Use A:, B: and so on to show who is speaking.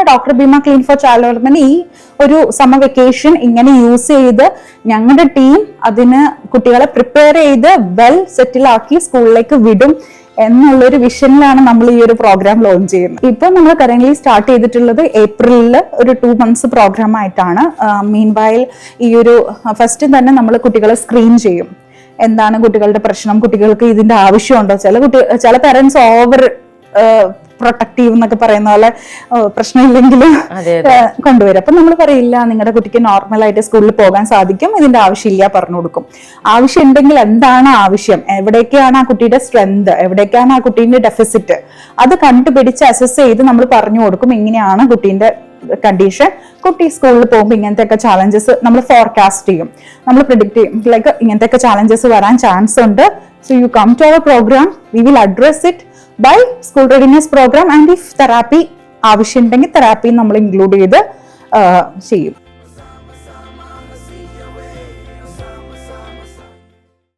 A: Doctor Bheema clean for child development ഈ ഒരു summer vacation ഇങ്ങനെ യൂസ് ചെയ്ത് ഞങ്ങളുടെ ടീം അതിന് കുട്ടികളെ പ്രിപ്പയർ ചെയ്ത് വെൽ സെറ്റിൽ ആക്കി സ്കൂളിലേക്ക് വിടും എന്നുള്ളൊരു വിഷനിലാണ് നമ്മൾ ഈ ഒരു പ്രോഗ്രാം ലോഞ്ച് ചെയ്യുന്നത്. ഇപ്പൊ നമ്മൾ കറന്റ് സ്റ്റാർട്ട് ചെയ്തിട്ടുള്ളത് ഏപ്രിലിൽ ഒരു 2 months പ്രോഗ്രാം ആയിട്ടാണ്. മീൻ വൈൽ ഈ ഒരു ഫസ്റ്റ് തന്നെ നമ്മൾ കുട്ടികളെ സ്ക്രീൻ ചെയ്യും. എന്താണ് കുട്ടികളുടെ പ്രശ്നം, കുട്ടികൾക്ക് ഇതിന്റെ ആവശ്യമുണ്ടോ? ചില പാരന്റ്സ് ഓവർ പ്രൊട്ടക്റ്റീവ് എന്നൊക്കെ പറയുന്ന പോലെ പ്രശ്നമില്ലെങ്കിൽ കൊണ്ടുവരും. അപ്പൊ നമ്മൾ പറയില്ല, നിങ്ങളുടെ കുട്ടിക്ക് നോർമലായിട്ട് സ്കൂളിൽ പോകാൻ സാധിക്കും, ഇതിന്റെ ആവശ്യമില്ല പറഞ്ഞു കൊടുക്കും. ആവശ്യം ഉണ്ടെങ്കിൽ എന്താണ് ആവശ്യം, എവിടേക്കാണ് ആ കുട്ടിയുടെ സ്ട്രെങ്ത്, എവിടേക്കാണ് ആ കുട്ടീന്റെ ഡെഫിസിറ്റ്, അത് കണ്ടുപിടിച്ച് അസസ് ചെയ്ത് നമ്മൾ പറഞ്ഞു കൊടുക്കും. ഇങ്ങനെയാണ് കുട്ടീന്റെ കണ്ടീഷൻ, കുട്ടി സ്കൂളിൽ പോകുമ്പോൾ ഇങ്ങനത്തെ ചാലഞ്ചസ് നമ്മൾ ഫോർകാസ്റ്റ് ചെയ്യും, നമ്മൾ പ്രിഡിക്ട് ചെയ്യും, ലൈക്ക് ഇങ്ങനത്തെ ചാലഞ്ചസ് വരാൻ ചാൻസ് ഉണ്ട്. So you come to our program, we will address it by school readiness program. And if therapy ആവശ്യമുണ്ടെങ്കിൽ തെറാപ്പി നമ്മൾ ഇൻക്ലൂഡ് ചെയ്ത് ചെയ്യും.